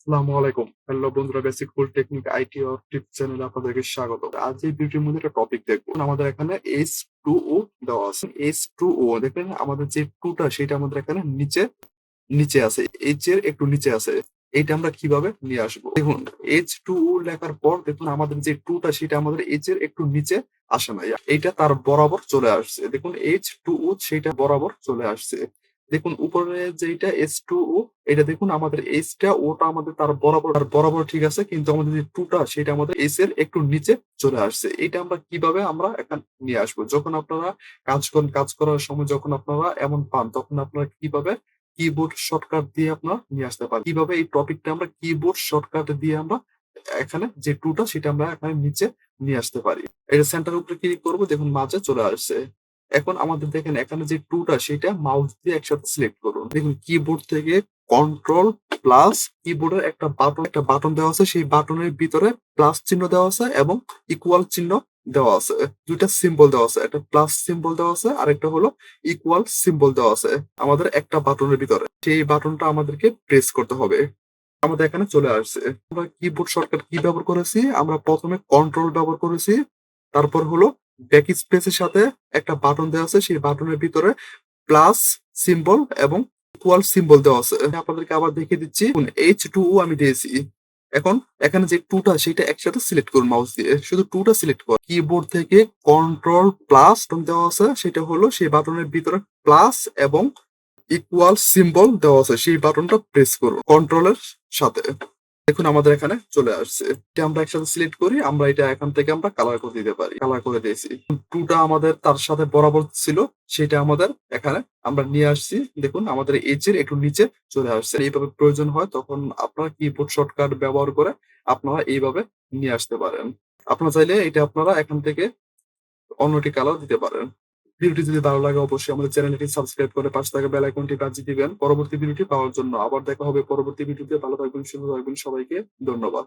আসসালামু আলাইকুম। হ্যালো বন্ধুরা, basic full technique IT or tips চ্যানেলে আপনাদেরকে স্বাগত। আজ এই ভিডিওর মধ্যে একটা টপিক দেখবো। আমাদের এখানে H2O দেওয়া আছে। H2O দেখেন, আমাদের যে 2 টা সেটা আমাদের এখানে নিচে আছে। H এর একটু নিচে আছে। এইটা আমরা কিভাবে নিয়ে আসবো? দেখুন, H2O লেখার পর দেখুন আমাদের যে 2 টা সেটা আমাদের H এর একটু নিচে আসে নাই। এইটা তার বরাবর চলে আসছে। দেখুন H2O সেটা বরাবর চলে আসছে। দেখুন উপরে যেইটা H2O, এটা দেখুন আমাদের H টা ওটা আমাদের তার বরাবর ঠিক আছে, কিন্তু আমাদের যে 2 টা সেটা আমাদের H এর একটু নিচে চলে আসছে। এটা আমরা কিভাবে আমরা এখানে নিয়ে আসবো? যখন আপনারা কাজ করার সময় যখন আপনারা এমন পান, তখন আপনারা কিভাবে কিবোর্ড শর্টকাট দিয়ে আপনারা নিয়ে আসতে পারেন? কিভাবে এই টপিকটা আমরা কিবোর্ড শর্টকাট দিয়ে আমরা এখানে যে 2 টা সেটা আমরা এখানে নিচে নিয়ে আসতে পারি। এটা সেন্টারের উপরে ক্লিক করব, দেখুন মাঝে চলে আসছে। এখন আমাদের দেখেন এখানে যে 2 টা সেটা মাউস দিয়ে একসাথে সিলেক্ট করুন। দেখুন কিবোর্ড থেকে কন্ট্রোল প্লাস কিবোর্ডের একটা বাটন দেওয়া আছে, সেই বাটনের ভিতরে প্লাস চিহ্ন দেওয়া আছে এবং ইকুয়াল চিহ্ন দেওয়া আছে। ২ টা সিম্বল দেওয়া আছে। একটা প্লাস সিম্বল দেওয়া আছে, আরেকটা হলো ইকুয়াল সিম্বল দেওয়া আছে আমাদের একটা বাটনের ভিতরে। সেই বাটনটা আমাদেরকে প্রেস করতে হবে। আমাদের এখানে চলে আসছে। আমরা কিবোর্ড শর্টকাট কি ব্যবহার করেছি? আমরা প্রথমে কন্ট্রোল ব্যবহার করেছি। তারপর হলো ব্যাক স্পেসের সাথে একটা বাটন দেওয়া আছে, সেই বাটনের ভিতরে প্লাস সিম্বল এবং ইকুয়াল সিম্বল দেওয়া আছে। আমি আপনাদেরকে আবার দেখিয়ে দিচ্ছি। H2O আমি দিয়েছি। এখন এখানে যে 2 টা সেটা একসাথে সিলেক্ট করুন মাউস দিয়ে। শুধু 2 টা সিলেক্ট করুন। কিবোর্ড থেকে কন্ট্রোল প্লাস দেওয়া আছে, সেটা হলো সেই বাটনের ভিতরে প্লাস এবং ইকুয়াল সিম্বল দেওয়া আছে, সেই বাটনটা প্রেস করুন কন্ট্রোলের সাথে। দেখুন আমাদের এখানে চলে আসছে। এটা আমরা একসাথে সিলেক্ট করি, আমরা এটা এখান থেকে আমরা কালার করে দিতে পারি। কালার করে দিয়েছি। 2 টা আমাদের তার সাথে বরাবর ছিল, সেটা আমাদের এখানে আমরা নিয়ে আসছি। দেখুন আমাদের এজ এর একটু নিচে চলে আসছে। এইভাবে প্রয়োজন হয় তখন আপনারা কিবোর্ড শর্টকাট ব্যবহার করে আপনারা এইভাবে নিয়ে আসতে পারেন। আপনারা চাইলে এটা আপনারা এখান থেকে অন্যটি কালার দিতে পারেন। ভিডিওটি যদি ভালো লাগে অবশ্যই আমাদের চ্যানেলটি সাবস্ক্রাইব করে পাশে থাকা বেল আইকনটি বাজিয়ে দিবেন পরবর্তী ভিডিওটি পাওয়ার জন্য। আবার দেখা হবে পরবর্তী ভিডিওতে। ভালো থাকবেন, সুন্দর থাকবেন। সবাইকে ধন্যবাদ।